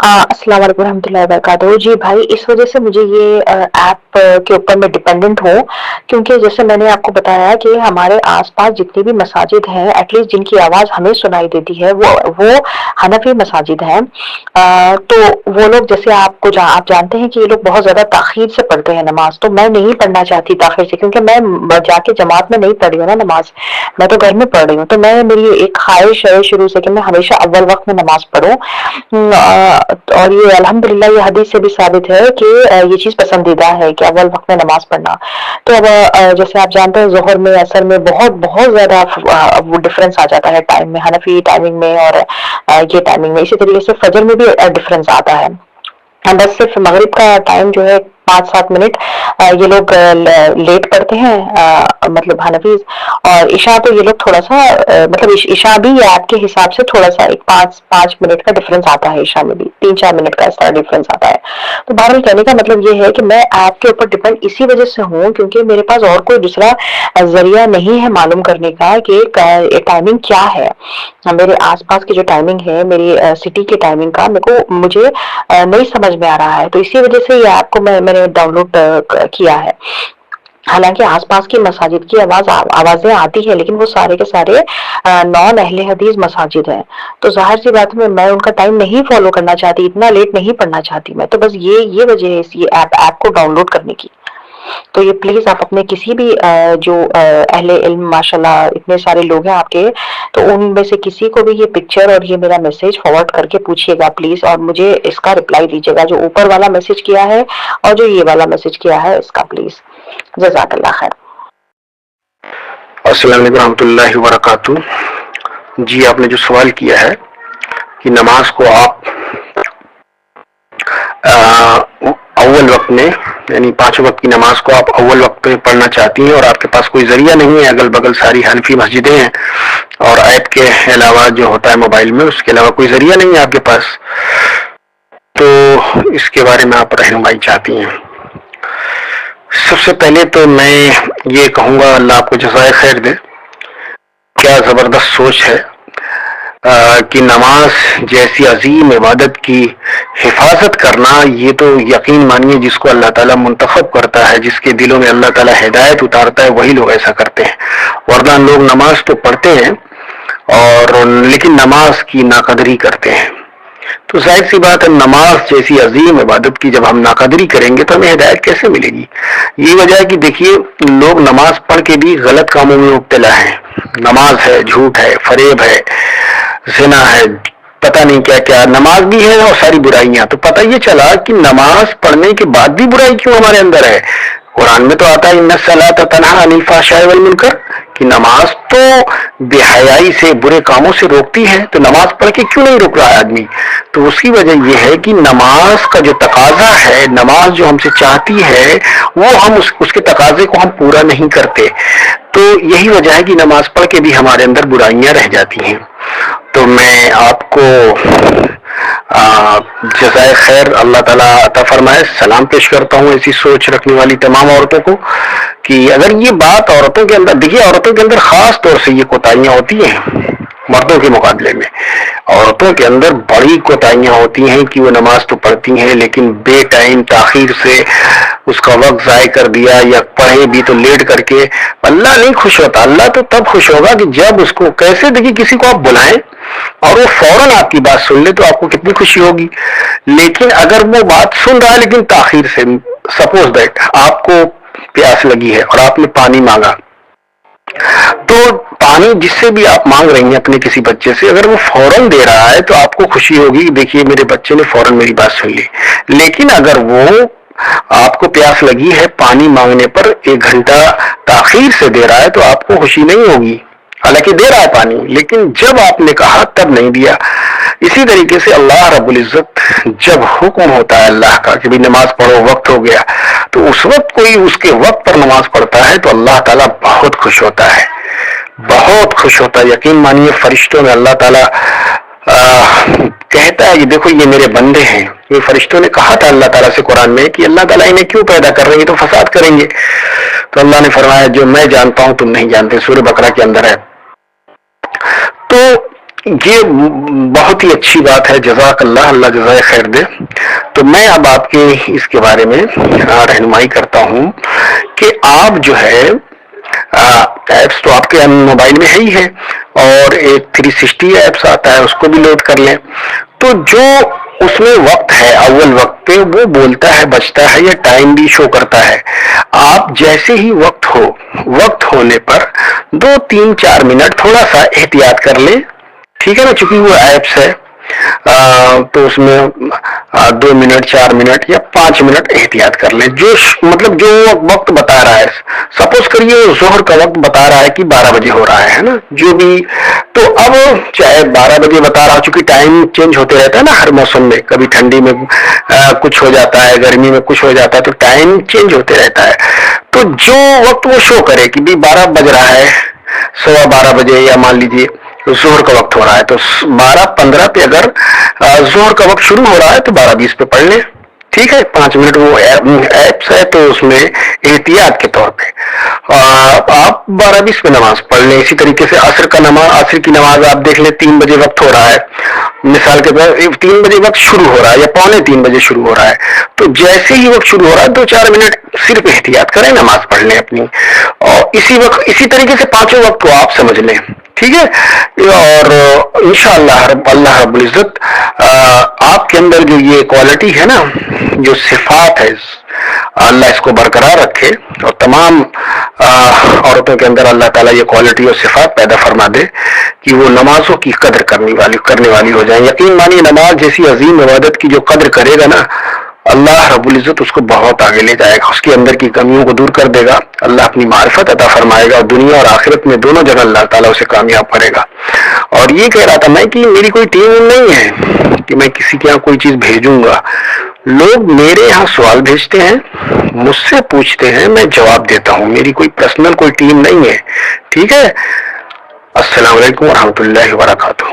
अस्सलाम वालेकुम रहमतुल्लाहि वबरकातुहू। जी भाई, इस वजह से मुझे ये ऐप के ऊपर मैं डिपेंडेंट हूँ, क्योंकि जैसे मैंने आपको बताया कि हमारे आस-पास जितनी भी मसाजिद हैं, एटलीस्ट जिनकी आवाज़ हमें सुनाई देती है, वो हनफी मसाजिद हैं। तो वो लोग, जैसे आप जानते हैं कि ये लोग बहुत ज़्यादा ताख़ीर से पढ़ते हैं नमाज़, तो मैं नहीं पढ़ना चाहती ताख़ीर से, क्योंकि मैं जाके जमात में नहीं पढ़ी हूँ ना नमाज़, मैं तो घर में पढ़ रही हूँ। तो मेरी एक ख़्वाहिश है शुरू से कि मैं हमेशा अव्वल वक़्त में नमाज़ पढ़ूँ। और ये अल्हम्दुलिल्लाह ये हदीस से भी साबित है कि ये चीज़ पसंदीदा है कि अव्वल वक़्त में नमाज़ पढ़ना। तो अब जैसे आप जानते हैं ज़ोहर में, असर में बहुत बहुत ज़्यादा वो डिफ़रेंस आ जाता है टाइम में, हनफी टाइमिंग में और ये टाइमिंग में। इसी तरीके से फजर में भी डिफ़रेंस आता है। बस सिर्फ मगरिब का टाइम जो है 5-7 मिनट ये लोग लेट पढ़ते हैं, मतलब हनफीज। और इशा तो ये लोग थोड़ा सा मतलब इशा भी ये ऐप के हिसाब से थोड़ा सा एक 5-5 मिनट का डिफरेंस आता है, इशा में भी 3-4 मिनट का इस तरह डिफरेंस आता है। तो बहरहाल कहने का मतलब ये है कि मैं ऐप के ऊपर डिपेंड इसी वजह से हूँ, क्योंकि मेरे पास और कोई दूसरा जरिया नहीं है मालूम करने का कि टाइमिंग क्या है। मेरे आसपास की जो टाइमिंग है, मेरी सिटी की टाइमिंग का मुझे नहीं समझ में आ रहा है। तो इसी वजह से ये ऐप को मैंने डाउनलोड किया है। हालांकि आसपास की मसाजिद की आवाजें आती है, लेकिन वो सारे के सारे नॉन अहले हदीस मसाजिद हैं। तो जाहिर सी बात है मैं उनका टाइम नहीं फॉलो करना चाहती, इतना लेट नहीं पढ़ना चाहती मैं। तो बस ये वजह है इस ये ऐप को डाउनलोड करने की। तो ये प्लीज आप अपने किसी भी जो अहले इल्म, माशाल्लाह इतने सारे लोग हैं आपके, तो उनमें से किसी को भी ये पिक्चर और ये मेरा मैसेज फॉरवर्ड करके पूछिएगा प्लीज, और मुझे इसका रिप्लाई दीजिएगा, जो ऊपर वाला मैसेज किया है और जो ये वाला मैसेज किया है इसका, प्लीज। जज़ाकल्लाह खैर। अस्सलाम वालेकुम रहमतुल्लाहि व बरकातुहू। जी, आपने जो सवाल किया है कि नमाज को आप अव्वल वक्त में, यानी 5 वक्त की नमाज को आप अव्वल वक्त में पढ़ना चाहती हैं और आपके पास कोई जरिया नहीं है, अगल बगल सारी हनफी मस्जिदें हैं और ऐप के अलावा जो होता है मोबाइल में, उसके अलावा कोई जरिया नहीं है आपके पास, तो इसके बारे में आप रहनुमाई चाहती हैं। सबसे पहले तो मैं ये कहूँगा, अल्लाह आपको जज़ाए खैर दे, क्या ज़बरदस्त सोच है कि नमाज जैसी अजीम इबादत की हिफाजत करना, ये तो यकीन मानिए जिसको अल्लाह ताला मुंतखब करता है, जिसके दिलों में अल्लाह ताला हिदायत उतारता है, वही लोग ऐसा करते हैं। वरना लोग नमाज तो पढ़ते हैं और लेकिन नमाज की नाकदरी करते हैं। तो जाहिर सी बात है, नमाज जैसी अजीम इबादत की जब हम नाकदरी करेंगे तो हमें हिदायत कैसे मिलेगी। ये वजह है कि देखिए, लोग नमाज पढ़ के भी गलत कामों में मुब्तला हैं। नमाज है, झूठ है, फरेब है, ज़िना है, पता नहीं क्या क्या, नमाज भी है और सारी बुराइयां। तो पता ये चला कि नमाज पढ़ने के बाद भी बुराई क्यों हमारे अंदर है। कुरान में तो आता है इन्ना सलात तन्हा अनिल फहशाइ वल मुनकर, कि नमाज तो बेहयाई से, बुरे कामों से रोकती है, तो नमाज पढ़ के क्यों नहीं रुक रहा है आदमी। तो उसकी वजह यह है कि नमाज का जो तकाजा है, नमाज जो हमसे चाहती है, वो हम उसके तकाजे को हम पूरा नहीं करते। तो यही वजह है कि नमाज पढ़ के भी हमारे अंदर बुराइयां रह जाती हैं। तो मैं आपको जज़ाए खैर अल्लाह ताला अता फरमाए सलाम पेश करता हूँ ऐसी सोच रखने वाली तमाम औरतों को, कि अगर ये बात औरतों के अंदर, देखिए औरतों के अंदर खास तौर से ये कोताहियां होती हैं मर्दों के मुकाबले में। औरतों के अंदर बड़ी कोताहियां होती हैं कि वो नमाज तो पढ़ती हैं लेकिन बे टाइम ताखीर से उसका वक्त ज़ाय कर दिया, या पढ़े भी तो लेट करके। अल्लाह नहीं खुश होता। अल्लाह तो तब खुश होगा कि जब उसको, कैसे देखिए, किसी को आप बुलाएं और वो फौरन आपकी बात सुन ले तो आपको कितनी खुशी होगी। लेकिन अगर वो बात सुन रहा है लेकिन ताखीर से, सपोज दैट आपको प्यास लगी है और आपने पानी मांगा, तो पानी जिससे भी आप मांग रही हैं अपने किसी बच्चे से, अगर वो फौरन दे रहा है तो आपको खुशी होगी, देखिए मेरे बच्चे ने फौरन मेरी बात सुन ली। लेकिन अगर वो आपको प्यास लगी है, पानी मांगने पर 1 घंटा ताखीर से दे रहा है, तो आपको खुशी नहीं होगी। हालांकि दे रहा है पानी, लेकिन जब आपने कहा तब नहीं दिया। इसी तरीके से अल्लाह रब्बुल इज्जत, जब हुक्म होता है अल्लाह का कि भाई नमाज पढ़ो, वक्त हो गया, तो उस वक्त कोई उसके वक्त पर नमाज पढ़ता है तो अल्लाह ताला बहुत खुश होता है, बहुत खुश होता है। यकीन मानिए, फरिश्तों में अल्लाह ताला कहता है कि देखो ये मेरे बंदे हैं। ये फरिश्तों ने कहा था अल्लाह ताला से कुरान में कि अल्लाह ताला इन्हें क्यों पैदा कर रहे हैं, तो फसाद करेंगे। तो अल्लाह ने फरमाया जो मैं जानता हूं तुम नहीं जानते, सूरह बकरा के अंदर है। तो یہ بہت ہی اچھی بات ہے، جزاک اللہ، اللہ جزائے خیر دے. تو میں اب آپ کے اس کے بارے میں رہنمائی کرتا ہوں کہ آپ جو ہے ایپس تو آپ کے موبائل میں ہے ہی ہے، اور ایک 360 ایپس آتا ہے، اس کو بھی لوڈ کر لیں. تو جو اس میں وقت ہے اول وقت پہ وہ بولتا ہے بچتا ہے یا ٹائم بھی شو کرتا ہے. آپ جیسے ہی وقت ہونے پر 2-3-4 منٹ تھوڑا سا احتیاط کر لیں، ٹھیک ہے نا، چونکہ وہ ایپس ہے تو اس میں 2 منٹ 4 منٹ یا 5 منٹ احتیاط کر لیں. مطلب جو وقت بتا رہا ہے، سپوز کریے ظہر کا وقت بتا رہا ہے کہ 12 بجے ہو رہا ہے نا، جو بھی، تو اب چاہے 12 بجے بتا رہا ہو، چونکہ ٹائم چینج ہوتے رہتا ہے نا ہر موسم میں، کبھی ٹھنڈی میں کچھ ہو جاتا ہے، گرمی میں کچھ ہو جاتا ہے، تو ٹائم چینج ہوتے رہتا ہے. تو جو وقت وہ شو کرے کہ 12 بج رہا ہے، 12:15 یا مان لیجیے ظہر کا وقت ہو رہا ہے، تو 12:15 پہ اگر ظہر کا وقت شروع ہو رہا ہے تو 12:20 پہ پڑھ لیں، ٹھیک ہے. 5 منٹ وہ ایپس ہے تو اس میں احتیاط کے طور پہ آپ 12:20 پہ نماز پڑھ لیں. اسی طریقے سے عصر کی نماز آپ دیکھ لیں 3 بجے وقت ہو رہا ہے، مثال کے طور 3 بجے وقت شروع ہو رہا ہے یا 2:45 شروع ہو رہا ہے، تو جیسے ہی وقت شروع ہو رہا ہے 2-4 منٹ صرف احتیاط کریں، نماز پڑھ لیں اپنی، اور اسی طریقے سے 5 وقت کو آپ سمجھ لیں، ٹھیک ہے. اور انشاءاللہ اللہ رب العزت آپ کے اندر جو یہ کوالٹی ہے نا، جو صفات ہے، اللہ اس کو برقرار رکھے اور تمام عورتوں کے اندر اللہ تعالیٰ یہ کوالٹی اور صفات پیدا فرما دے کہ وہ نمازوں کی قدر کرنے والی ہو جائیں. یقین مانیے نماز جیسی عظیم عبادت کی جو قدر کرے گا نا، اللہ رب العزت اس کو بہت آگے لے جائے گا، اس کے اندر کی کمیوں کو دور کر دے گا، اللہ اپنی معرفت عطا فرمائے گا، اور دنیا اور آخرت میں دونوں جگہ اللہ تعالیٰ اسے کامیاب کرے گا. اور یہ کہہ رہا تھا میں کہ میری کوئی ٹیم نہیں ہے کہ میں کسی کے یہاں کوئی چیز بھیجوں گا. لوگ میرے یہاں سوال بھیجتے ہیں، مجھ سے پوچھتے ہیں، میں جواب دیتا ہوں. میری کوئی پرسنل کوئی ٹیم نہیں ہے، ٹھیک ہے. السلام علیکم ورحمۃ اللہ وبرکاتہ.